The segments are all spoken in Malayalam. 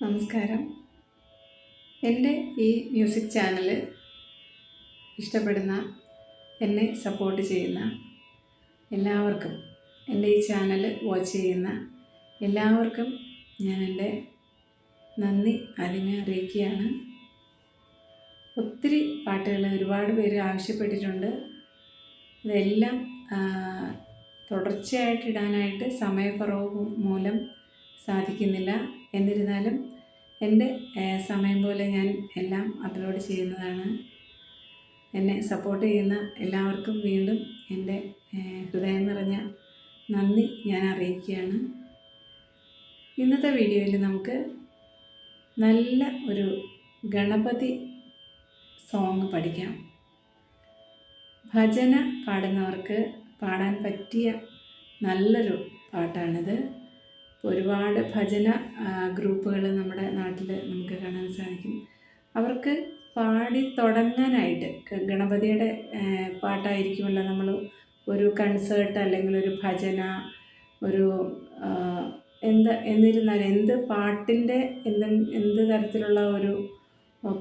നമസ്കാരം. എൻ്റെ ഈ മ്യൂസിക് ചാനൽ ഇഷ്ടപ്പെടുന്ന, എന്നെ സപ്പോർട്ട് ചെയ്യുന്ന എല്ലാവർക്കും, എൻ്റെ ഈ ചാനൽ വാച്ച് ചെയ്യുന്ന എല്ലാവർക്കും ഞാൻ എൻ്റെ നന്ദി ആദ്യമേ അറിയിക്കുകയാണ്. ഒത്തിരി പാട്ടുകൾ ഒരുപാട് പേര് ആവശ്യപ്പെട്ടിട്ടുണ്ട്. ഇതെല്ലാം തുടർച്ചയായിട്ട് ഇടാനായിട്ട് സമയക്കുറവ് മൂലം സാധിക്കുന്നില്ല. എന്നിരുന്നാലും എൻ്റെ സമയം പോലെ ഞാൻ എല്ലാം അപ്ലോഡ് ചെയ്യുന്നതാണ്. എന്നെ സപ്പോർട്ട് ചെയ്യുന്ന എല്ലാവർക്കും വീണ്ടും എൻ്റെ ഹൃദയം നിറഞ്ഞ നന്ദി ഞാൻ അറിയിക്കുകയാണ്. ഇന്നത്തെ വീഡിയോയിൽ നമുക്ക് നല്ല ഒരു ഗണപതി സോങ് പഠിക്കാം. ഭജന പാടുന്നവർക്ക് പാടാൻ പറ്റിയ നല്ലൊരു പാട്ടാണിത്. ഒരുപാട് ഭജന ഗ്രൂപ്പുകൾ നമ്മുടെ നാട്ടിൽ നമുക്ക് കാണാൻ സാധിക്കും. അവർക്ക് പാടി തുടങ്ങാനായിട്ട് ഗണപതിയുടെ പാട്ടായിരിക്കുമല്ലോ നമ്മൾ ഒരു കൺസേർട്ട് അല്ലെങ്കിൽ ഒരു ഭജന ഒരു എന്നിരുന്നാലും എന്ത് പാട്ടിൻ്റെ എന്ത് തരത്തിലുള്ള ഒരു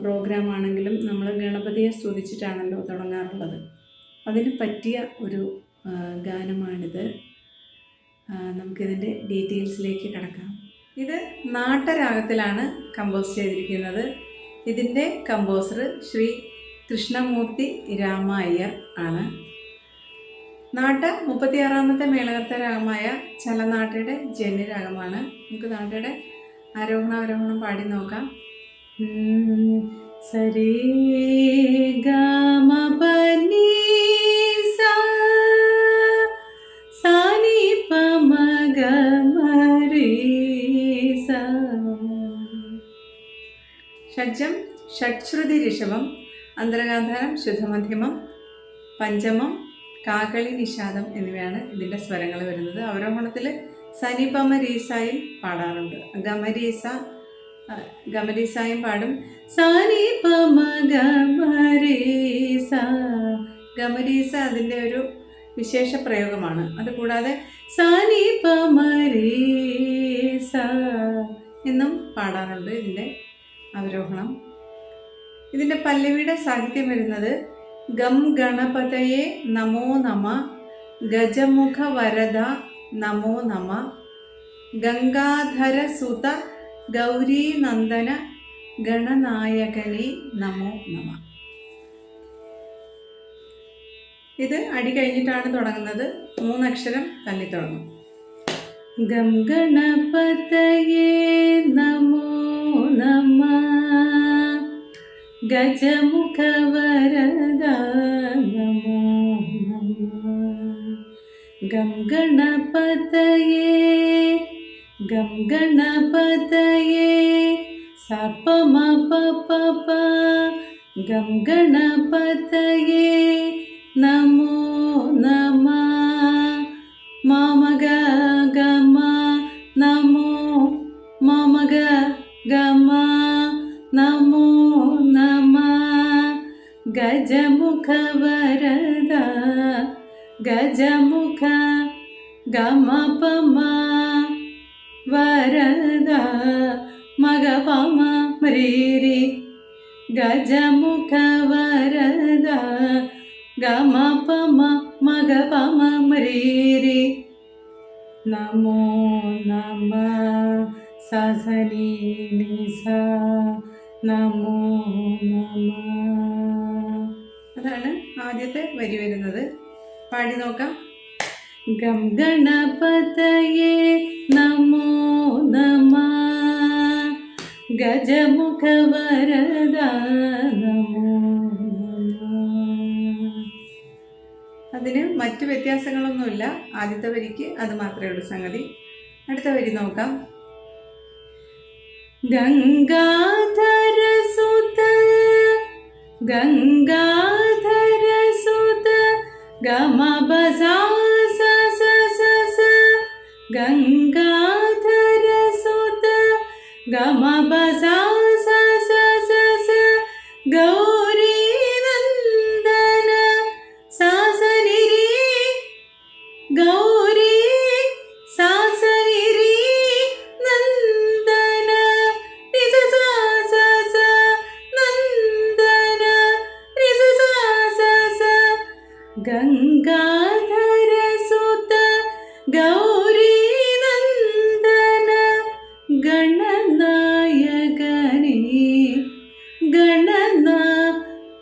പ്രോഗ്രാം ആണെങ്കിലും നമ്മൾ ഗണപതിയെ സ്തുതിച്ചിട്ടാണല്ലോ തുടങ്ങാറുള്ളത്. അതിന് പറ്റിയ ഒരു ഗാനമാണിത്. നമുക്കിതിൻ്റെ ഡീറ്റെയിൽസിലേക്ക് കടക്കാം. ഇത് നാട്ടരാഗത്തിലാണ് കമ്പോസ് ചെയ്തിരിക്കുന്നത്. ഇതിൻ്റെ കമ്പോസർ ശ്രീ കൃഷ്ണമൂർത്തി രാമ അയ്യർ ആണ്. നാട്ട 36ാമത്തെ മേളകർത്ത രാഗമായ ചലനാട്ടയുടെ ജന്യരാഗമാണ്. നമുക്ക് നാട്ടയുടെ ആരോഹണം പാടി നോക്കാം. സരേ ഗമ പനി ഷഡ്ജം ഷഡ്ശ്രുതി ഋഷഭം, അന്തരഗാന്ധാരം ശുദ്ധമധ്യമം, പഞ്ചമം കാകളി നിഷാദം എന്നിവയാണ് ഇതിൻ്റെ സ്വരങ്ങൾ വരുന്നത്. അവരോഹണത്തിൽ സനിപമ രീസായും പാടാറുണ്ട്. ഗമരീസായും പാടും. സനിപമ ഗമരീസ, ഗമരീസ അതിൻ്റെ ഒരു വിശേഷ പ്രയോഗമാണ്. അതുകൂടാതെ സനിപമ രീസ എന്നും പാടാറുണ്ട് ഇതിൻ്റെ അവരോഹണം. ഇതിൻ്റെ പല്ലവിയുടെ സാഹിത്യം വരുന്നത് ഗം ഗണപതയെ നമോ നമ, ഗജമുഖ വരദ നമോ നമ, ഗംഗാധര സുത ഗൗരീ നന്ദന ഗണനായകനെ നമോ നമ. ഇത് അടി കഴിഞ്ഞിട്ടാണ് തുടങ്ങുന്നത്. 3 അക്ഷരം തള്ളി തുടങ്ങും. ഗം ഗണപതയേ നമോ നമ, ഗജമുഖ വരദ നമോ നമ, ഗം ഗണപതയേ സപമ പപ, ഗം ഗണപതയേ നമോ നമ, മമ ഗമ നമോ മമ ഗമ നമോ നമ, ഗജമുഖ വരദ ഗജമുഖ ഗമ പമ വരദ മഗ പമ മ്രീരി, ഗജമുഖ വരദ ഗമ പമ മഗ പമ മ്രീരി, നമോ നമ സസനി നിസ നമോ നമ. അതാണ് ആദ്യത്തെ വരി വരുന്നത്. പാടി നോക്കാം. ഗം ഗണപതയേ നമോ നമ, ഗജമുഖ വരദ നമോ നമ. അതിന് മറ്റു വ്യത്യാസങ്ങളൊന്നുമില്ല. ആദ്യത്തെ വരിക്ക് അത് മാത്രമേ ഉള്ളൂ സംഗതി. അടുത്ത വരി നോക്കാം. ഗംഗാധര സുത ഗമ ബസ ഗംഗാധര സുത ഗമ ബസ ഗൗരീ നന്ദന സാസനിരി, ഗൗരീ സാസനിരി നന്ദന ഗണനായകനേ ഗണന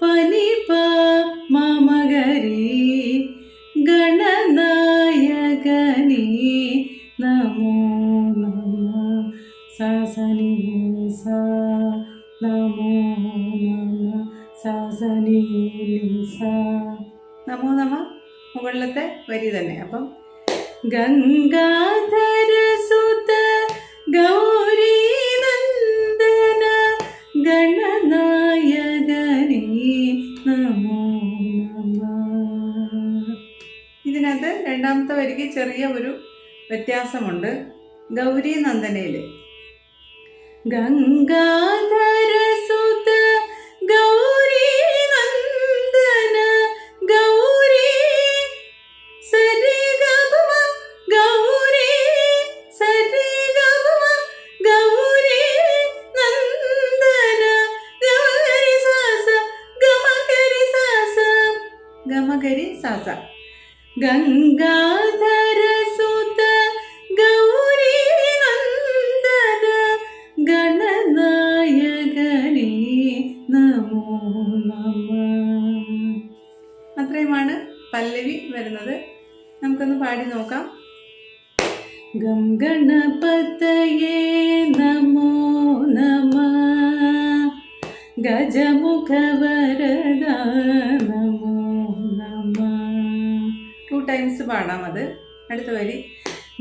പനിപ മമഗരി ഗണനായകനേ നമോ നമ സസനി സ നമോ നമ സസനി സ. നമോ നമ മുകളിലത്തെ വരി തന്നെ. അപ്പം ഗംഗാധര സുത ഗൗരി നന്ദന ഗണനായകനേ നമോ നമ. ഇതിനകത്ത് രണ്ടാമത്തെ വരിക്ക് ചെറിയ ഒരു വ്യത്യാസമുണ്ട്. ഗൗരി നന്ദനയിൽ ഗംഗാധര സുത ഗൗരി നന്ദന ഗൗരി സരി ഗമ ഗൗരി സരി ഗമ ഗൗരി നന്ദന ഗമഗരി സാസ ഗമഗരി സാസ ഗമകരി സാസ. ഗംഗാധര സുത ഗൗരി നന്ദന ഗണനായകനേ നമോ നമ. അത്രയുമാണ് പല്ലവി വരുന്നത്. നമുക്കൊന്ന് പാടി നോക്കാം. ഗം ഗണപതയേ നമോ നമ ഗജമുഖവരദ നമോ നമ. 2 ടൈംസ് പാടാം അത്. അടുത്ത വരി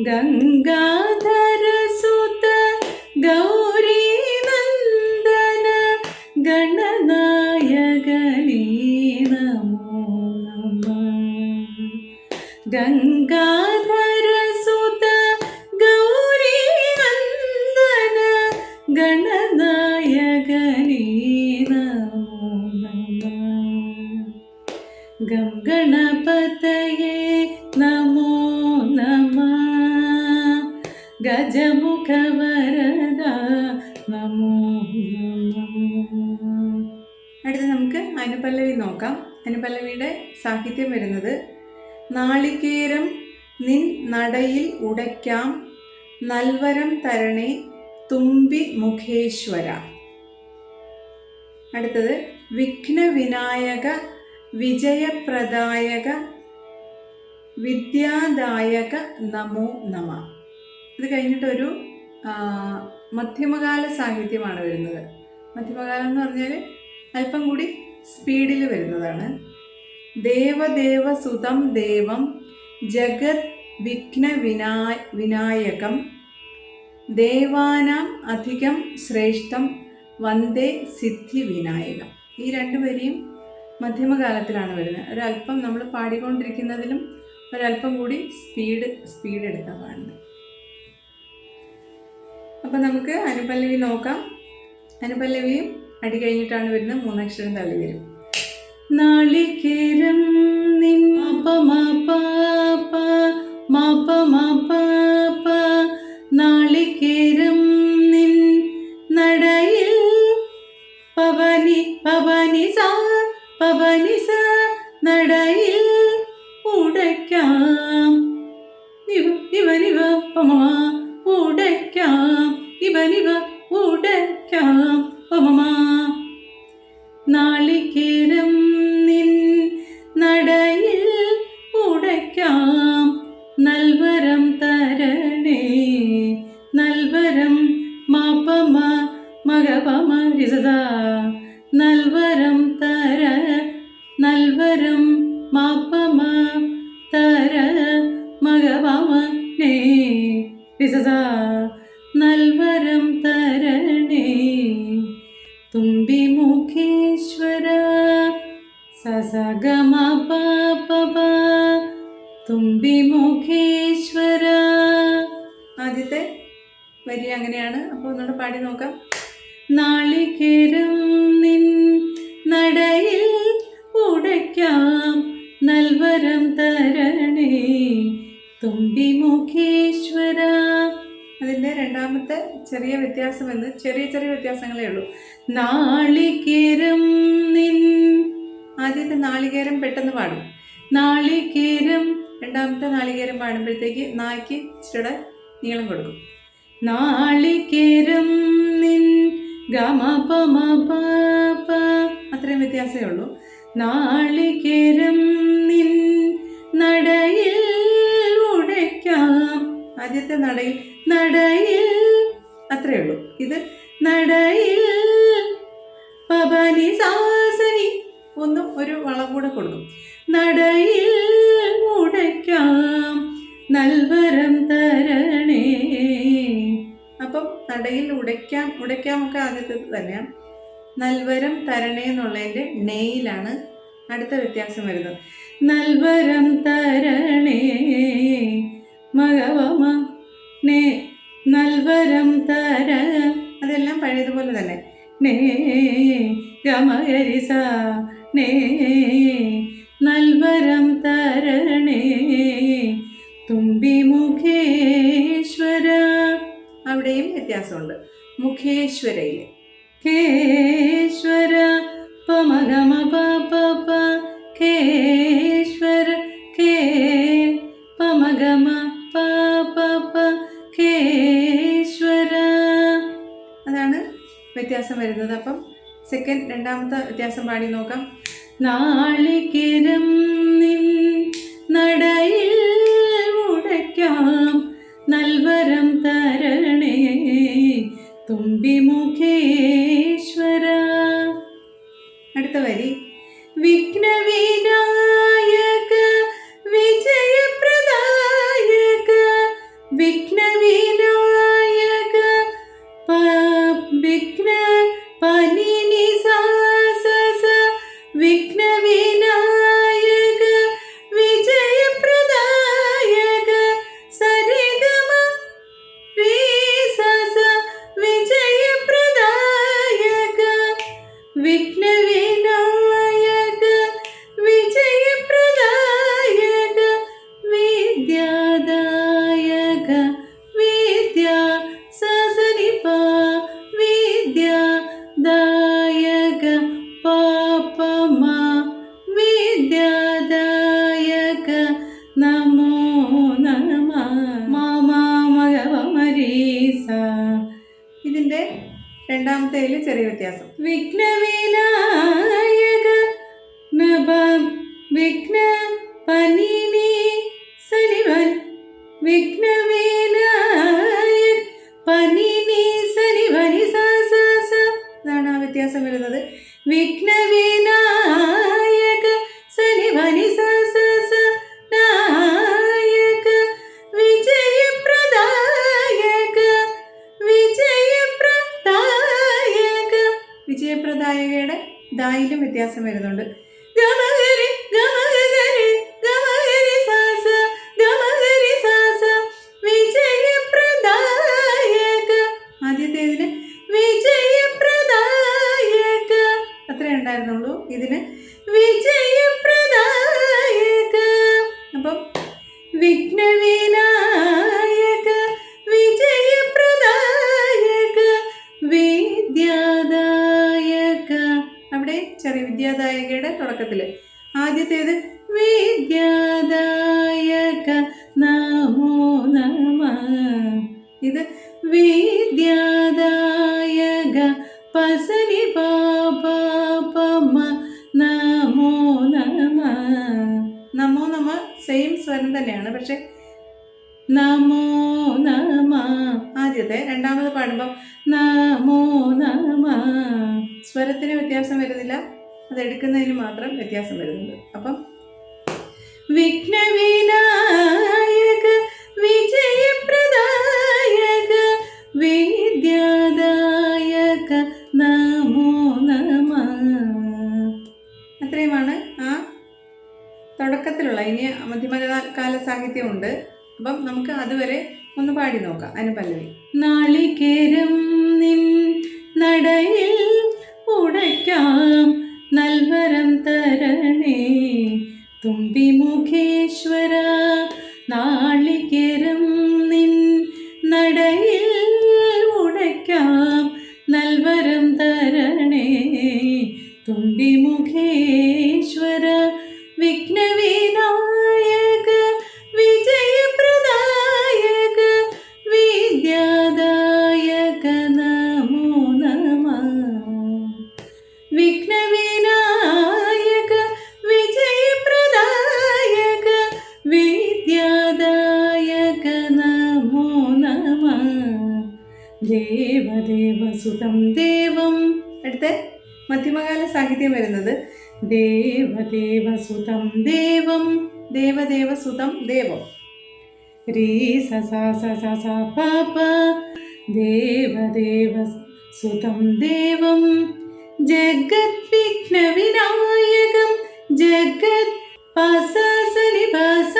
ഗംഗാധര സുത ഗൗരി നന്ദന ഗണനായകനേ നമോ നമ. ഗംഗാധര സുത ഗൗരി നന്ദന ഗണനായകനേ നമോ നമ. ഗം ഗണപതയേ നമോ നമ ഗജമുഖവരദ നമോ നമ. അടുത്ത് നമുക്ക് അനുപല്ലവി നോക്കാം. അനുപല്ലവിയുടെ സാഹിത്യം വരുന്നത് നാളികേരം നിൻ നടയിൽ ഉടയ്ക്കാം നൽവരം തരണേ തുമ്പി മുഖേശ്വര. അടുത്തത് വിഘ്നവിനായക വിജയപ്രദായക വിദ്യാദായക നമോ നമ. ഇത് കഴിഞ്ഞിട്ടൊരു മധ്യമകാല സാഹിത്യമാണ് വരുന്നത്. മധ്യമകാലം എന്ന് പറഞ്ഞാൽ അല്പം കൂടി സ്പീഡിൽ വരുന്നതാണ്. ദേവദേവസുതം ദേവം ജഗത് വിനായകം ദേവാനാം അധികം ശ്രേഷ്ഠം വന്ദേ സിദ്ധി വിനായകം. ഈ 2 വരിയും മധ്യമകാലത്തിലാണ് വരുന്നത്. ഒരല്പം നമ്മൾ പാടിക്കൊണ്ടിരിക്കുന്നതിലും ഒരല്പം കൂടി സ്പീഡ് എടുക്കാൻ പാടുന്നത്. അപ്പം നമുക്ക് അനുപല്ലവി നോക്കാം. അനുപല്ലവിയും അടി കഴിഞ്ഞിട്ടാണ് വരുന്നത്. 3 അക്ഷരം തള്ളി വരും. നാളികേരം നിൻ മപമപപ മപമപപ നാളികേരം നിൻ നടയിൽ പവനി പവനിസ പവനിസ നടയിൽ ഉടയ്ക്കാം ഇവനിവ പമ ഉടയ്ക്കാം ഇവനിവ ഉടയ്ക്കാം പമ. നാളികേരം നിൻ നടയിൽ ഉടയ്ക്കാം നൽവരം തരണേ നൽവരം മാപമ മഗപമ രിസദ നൽവരം തര നൽവരം മാപമ തര മഗപമ നേ രിസദ നൽവരം തരണേ തുമ്പി മുഖേശ്വര സസഗമ പപ തുമ്പി മുഖേശ്വര. ആദ്യത്തെ വരി അങ്ങനെയാണ്. അപ്പോൾ ഒന്നുകൂടെ പാടി നോക്കാം. നാളികേരം നിൻ നടയിൽ ഉടയ്ക്കാം നൽവരം തരണേ തുമ്പി മുഖേശ്വര. അതിൻ്റെ രണ്ടാമത്തെ ചെറിയ വ്യത്യാസം എന്ന് ചെറിയ വ്യത്യാസങ്ങളേ ഉള്ളൂ. നാളികേരം നിൻ ആദ്യത്തെ നാളികേരം പെട്ടെന്ന് പാടും. നാളികേരം രണ്ടാമത്തെ നാളികേരം പാടുമ്പോഴത്തേക്ക് നായ്ക്ക് ഇച്ചിരി നീളം കൊടുക്കും. നാളികേരം നിൻ ഗമപമപ. അത്രയും വ്യത്യാസമേ ഉള്ളൂ. നാളികേരം നിൻ നടയിൽ ഉടയ്ക്കാം. ആദ്യത്തെ നടയിൽ നടയിൽ അത്രയേ ഉള്ളൂ. ഇത് നടയിൽ പബനി സാസനി ഒന്നും ഒരു വളം കൂടെ കൊടുക്കും. നടയിൽ ഉടയ്ക്കാം നൽവരം തരണേ. അപ്പം നടയിൽ ഉടയ്ക്കാമൊക്കെ ആദ്യത്തെ തന്നെയാണ്. നൽവരം തരണേ എന്നുള്ളതിൻ്റെ നെയിലാണ് അടുത്ത വ്യത്യാസം വരുന്നത്. നൽവരം തരണേ മഗവമ നേ. നൽവരം തര അതെല്ലാം പഴയതുപോലെ തന്നെ. നേ ഗമകരിസ നേ. നൽവരം തരണേ തുമ്പി മുഖേശ്വര. അവിടെയും വ്യത്യാസമുണ്ട്. മുഖേശ്വരയിൽ കേശ്വര പമഗമ പ. കേശ്വര കേ പമഗമ പ കേശ്വര. അതാണ് വ്യത്യാസം വരുന്നത്. അപ്പം രണ്ടാമത്തെ വ്യത്യാസം പാടി നോക്കാം. നാളികേരം നിൻ നടയിൽ ഉടയ്ക്കാം നൽവരം തരണേ തുമ്പി മുഖേശ്വര. അടുത്ത വരി വിഘ്നവിനായക വിജയപ്രദായക. വിഘ്നവിനായക വിഘ്ന പനിനി സാസ. വിഘ്നവിനായക വിജയപ്രദായക സരിഗമ രീസസ. വിജയപ്രദായക വിഘ്നവിനായക വിജയപ്രദായക വിദ്യാദായക. വിദ്യാ സസനിപ വിദ്യാദായക പാപമ. വിദ്യാദായക നമോ നമ മഗവമരീസ. ഇതിൻ്റെ രണ്ടാമത്തേതിൽ ചെറിയ വ്യത്യാസം. വിഘ്നവിനായക നബ. വിഘ്ന പനിനി സനിവൻ. വിഘ്നവിനായക പനിനി സനിവനി സ. അതാണ് ആ വ്യത്യാസം വരുന്നത്. വിഘ്നവിനായക സനിവനി സ നായക വിജയപ്രദായക. വിജയപ്രദായകയുടെ ദായിലും വ്യത്യാസം വരുന്നുണ്ട്. ഗമഗരി ഗമഗരി ഗമഗരി സാസ ഗമഗരി സാസ വിജയപ്രദായക. ആദ്യത്തേതിന് വിജയപ്രദായക അത്രേ ഉണ്ടായിരുന്നുള്ളൂ. ഇതിന് വിജയപ്രദായക. അപ്പം വിഘ്നവിനായക വിജയപ്രദായക വിദ്യാദായക. അവിടെ ചെറിയ വിദ്യാദായകയുടെ തുടക്കത്തിൽ ആദ്യത്തേത് വിദ്യാദായക നമോ നമ. ഇത് വിദ്യാദായക പസനി പാപമ നമോ നമ. നമോ നമ സെയിം സ്വരം തന്നെയാണ്. പക്ഷെ നമോ നമ ആദ്യത്തെ രണ്ടാമത് പാടുമ്പോൾ നമോ നമ സ്വരത്തിന് വ്യത്യാസം വരുന്നില്ല. അത് എടുക്കുന്നതിന് മാത്രം വ്യത്യാസം വരുന്നുണ്ട്. അപ്പം വിഘ്നവിനായക വിജയപ്രദായക വിദ്യാദായക നമോ നമ. അത്രയുമാണ് ആ തുടക്കത്തിലുള്ള. ഇനി മധ്യമകാല സാഹിത്യമുണ്ട്. അപ്പം നമുക്ക് അതുവരെ ഒന്ന് പാടി നോക്കാം. അനുപല്ലവി. നാളികേരം നിൻ നടയിൽ ഉടയ്ക്കാം നൽവരം തരണേ തുമ്പി മുഖേശ്വര. നാളികേരം നിൻ നടയിൽ ഉടയ്ക്കാം നൽവരം തരണേ തുമ്പി മുഖേശ്വര. വിഘ്നവിനായക വിജയപ്രദായക വിദ്യാദായക ദേവദേവസുതം ദേവം. അടുത്ത മധ്യമകാല സാഹിത്യം വരുന്നത് ദേവദേവസുതം ദേവം. ദേവദേവസുതം ദേവം. രീ സ സ സ സ സ പ പ. ദേവദേവസുതം ദേവം. ജഗത് വിഘ്ന വിനായകം ജഗത് പസനി പസ.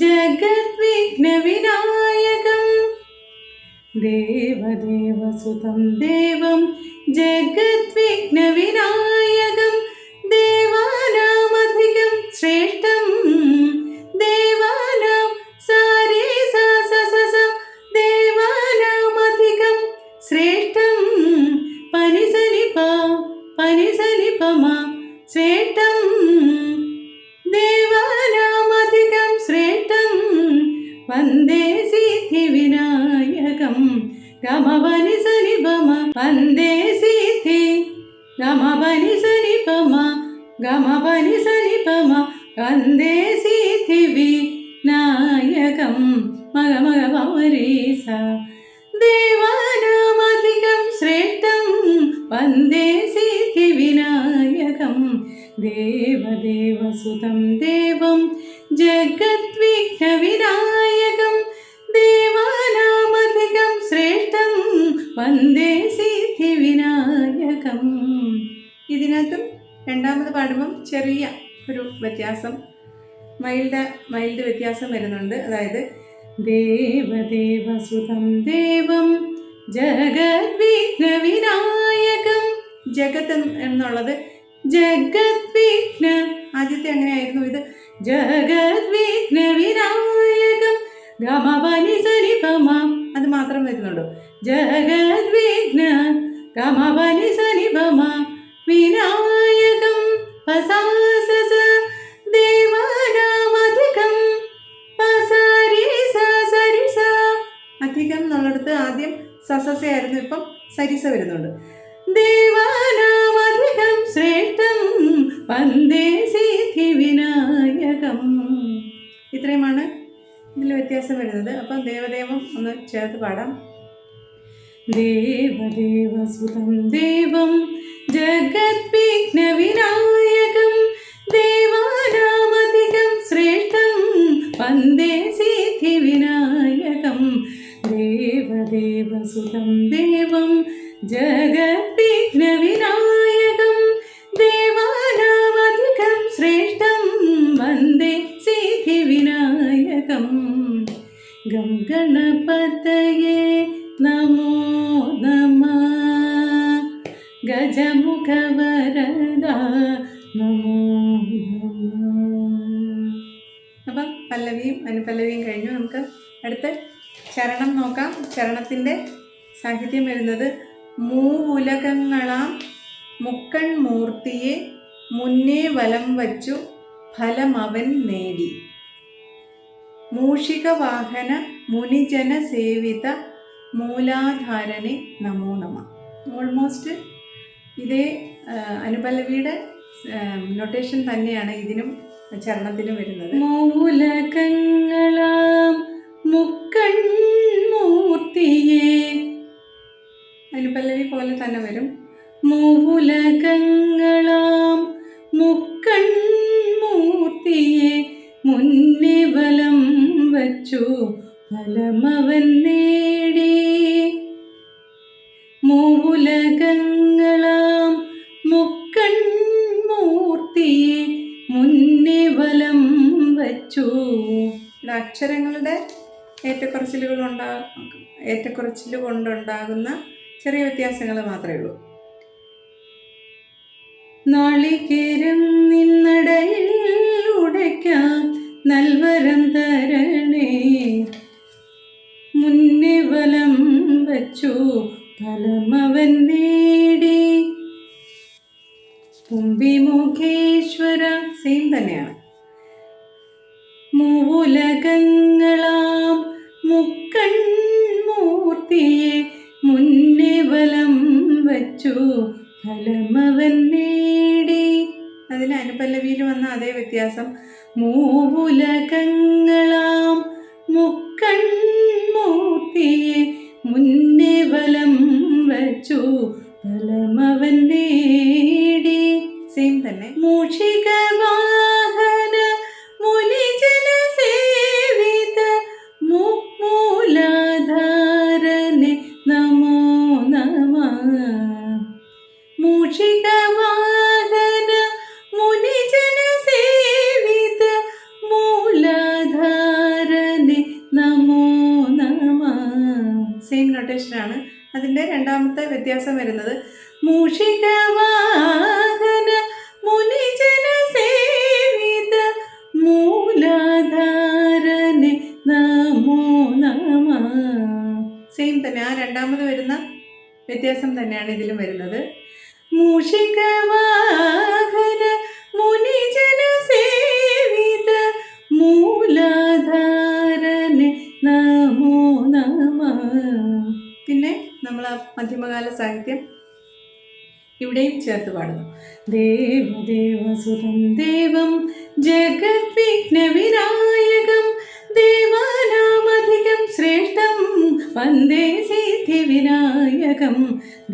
ജഗത് വിഘ്ന വിനായകം ദേവദേവസുതം ദേവം. ജഗത് വിഘ്ന വിനായകം ദേവാനാമധികം ശ്രേഷ്ഠം. ദേവാനാം സാരേ സ സ സ സ. ദേവാനാമധികം ശ്രേഷ്ഠം. പനിസനി പ പനിസനി പമ ശ്രേഷ്ഠം. ദേവാനാമധികം ശ്രേഷ്ഠം. വന്ദേ സിദ്ധിവിനായകം ഗമപനി സനി പമ. വന്ദേ സിദ്ധി ഗമപനി സനി പമ ഗമപനി സനി പമ. വന്ദേ സിദ്ധി വിനായകം മഗമഗ പമരീസ. ദേവാനാമധികം ശ്രേഷ്ഠം. വന്ദേ സിദ്ധി വിനായകം ദേവദേവസുതം ദേവം. ജഗത് വിഘ്ന വിനായകം ദേവാനാമധികം ശ്രേഷ്ഠം. വന്ദേ സിദ്ധി വിനായകം. ഇതിനകത്തും രണ്ടാമത് പാടുമ്പം ചെറിയ ഒരു വ്യത്യാസം, മൈൽഡ് വ്യത്യാസം വരുന്നുണ്ട്. അതായത് ദേവദേവസുതം ദേവം. ജഗത് വിഘ്ന വിനായകം. ജഗത്ത് എന്നുള്ളത് ജഗത് വിഘ്ന. ആദ്യത്തെ എങ്ങനെയായിരുന്നു? ഇത് ജഗത് വിഘ്ന വിനായകം ഗമപനി സനി പമ. അത് മാത്രം വരുന്നുള്ളൂ. ജഗത് വിഘ്ന ഗമപനി സനി പമ. വിനായകം പസാസ. ദേവാനാമധികം പസാരി സ സരി സ. അധികം എന്നുള്ളിടത്ത് ആദ്യം സസസയായിരുന്നു, ഇപ്പം സരിസ വരുന്നുണ്ട്. ദേവാനാമധികം ശ്രേഷ്ഠം. വന്ദേ സിദ്ധി വിനായകം. ഇത്രയുമാണ് ഇതിൽ വ്യത്യാസം വരുന്നത്. അപ്പം ദേവദേവം ഒന്ന് ചേർത്ത് പാടാം. ദേവദേവസുതം ദേവം. ജഗത് വിഘ്ന വിനായകം ദേവാനാമധികം ശ്രേഷ്ഠം. വന്ദേ സിദ്ധി വിനായകം ദേവദേവസുതം ദേവം. ജഗത് വിഘ്ന വിനായകം ദേവാനാമധികം ശ്രേഷ്ഠം. വന്ദേ സിദ്ധി വിനായകം. ഗം ഗണപതയേ നമോ നമഃ. ഗജമുഖ വരദ നമോ നമഃ. അപ്പം പല്ലവിയും അനുപല്ലവിയും കഴിഞ്ഞു. നമുക്ക് അടുത്ത ചരണം നോക്കാം. ചരണത്തിൻ്റെ സാഹിത്യം വരുന്നത് മൂവുലകങ്ങളാം മുക്കൺ മൂർത്തിയെ മുന്നേ വലം വച്ചു ഫലമവൻ നേടി. മൂഷിക വാഹന മുനിജന സേവിത മൂലാധാരനെ നമോ നമ. ഓൾമോസ്റ്റ് ഇതേ അനുപല്ലവിയുടെ നൊട്ടേഷൻ തന്നെയാണ് ഇതിനും ചരണത്തിനും വരുന്നത്. മൂലകങ്ങളാം മുക്കൺ മൂർത്തിയെ. അനുപല്ലവി പോലെ തന്നെ വരും. മൂലകങ്ങളാം മുക്കൺ മൂർത്തിയെ മുന്നേ ബലം വച്ചു ഫലമവൻ നേടി. മൂലകങ്ങളാം മുക്കൺ മൂർത്തിയെ മുന്നേ ബലം വച്ചു. അക്ഷരങ്ങളുടെ ഏറ്റക്കുറച്ചിൽ കൊണ്ടുണ്ടാകുന്ന ചെറിയ വ്യത്യാസങ്ങൾ മാത്രമേ ഉള്ളൂ. നാളികേരം നിന്നടയിൽ ഉടയ്ക്കാം നൽവരം തരണേ. മുന്നേ ബലം വച്ചു ഫലമവൻ നേടി. കുംഭിമുഖേശ്വര സെയിം തന്നെയാണ്. മൂലകങ്ങളാം മുക്കൺ മൂർത്തിയെ മുന്നേ ബലം വച്ചു ഫലമവൻ നേടി. അതിന് അനുപല്ലവിയിൽ വന്ന അതേ വ്യത്യാസം. മൂലകങ്ങളാം മുക്കൺ മൂർത്തിയെ മുന്നേ വലം വച്ചു ഫലമവൻ നേടി. സെയിം തന്നെ. മൂഷിക വാഹന മുനിജന സേവിത മൂലാധാരനെ നമോ നമഃ. മൂഷിക വാഹന മുനിജന സേവിത മൂലാധാരനെ നമോ നമഃ. സെയിം നൊട്ടേഷനാണ്. അതിൻ്റെ രണ്ടാമത്തെ വ്യത്യാസം വരുന്നത് മൂഷിക വാഹന മുനിജന സേവിത മൂലാധാരനെ നമോ നമഃ. സെയിം തന്നെ. ആ രണ്ടാമത് വരുന്ന വ്യത്യാസം തന്നെയാണ് ഇതിലും വരുന്നത്. മൂഷിക വാഹന മുനിജന സേവിത മൂലാധാരനെ നമോ നമഃ. പിന്നെ നമ്മൾ ആ മധ്യമകാല സാഹിത്യം ഇവിടെയും ചേർത്ത് പാടുന്നു. ദേവദേവസുതം ദേവം ജഗദ്വിഘ്നവിനായകം ദേവാനാമധികം ശ്രേഷ്ഠം വന്ദേ സിദ്ധിവിനായകം.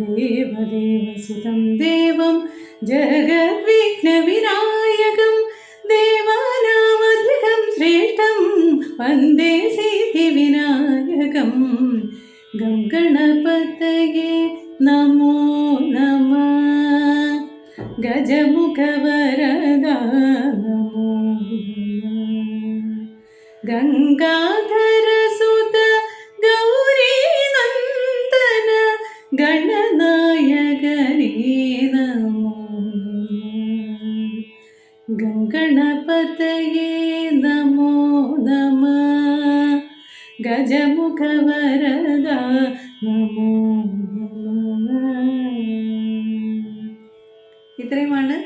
ദേവദേവസുതം ദേവം ജഗദ്വിഘ്നവിനായകം ദേവാനാമധികം ശ്രേഷ്ഠം വന്ദേ സിദ്ധിവിനായകം. ഗംഗണപതയേ നമോ നമഃ. ഗജമുഖവരദാ നമോ നമഃ. ഗംഗാധരസുത ഗൗരീനന്ദന ഗണനായകനേ നമോ നമഃ. ഗംഗണപതയേ നമോ നമഃ. ഗജമുഖവരദാ നമോ നമഃ. ഇത്രയുമാണ്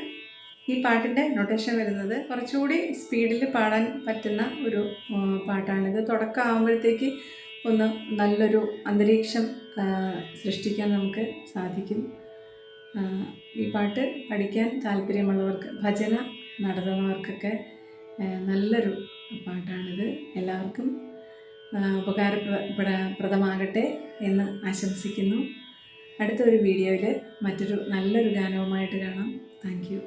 ഈ പാട്ടിൻ്റെ നൊട്ടേഷൻ വരുന്നത്. കുറച്ചുകൂടി സ്പീഡിൽ പാടാൻ പറ്റുന്ന ഒരു പാട്ടാണിത്. തുടക്കം ആകുമ്പോഴത്തേക്ക് ഒന്ന് നല്ലൊരു അന്തരീക്ഷം സൃഷ്ടിക്കാൻ നമുക്ക് സാധിക്കും. ഈ പാട്ട് പഠിക്കാൻ താല്പര്യമുള്ളവർക്ക്, ഭജന നടത്തുന്നവർക്കൊക്കെ നല്ലൊരു പാട്ടാണിത്. എല്ലാവർക്കും ഉപകാരപ്രദമാകട്ടെ എന്ന് ആശംസിക്കുന്നു. അടുത്തൊരു വീഡിയോയിൽ മറ്റൊരു നല്ലൊരു ഗാനവുമായിട്ട് കാണാം. Thank you.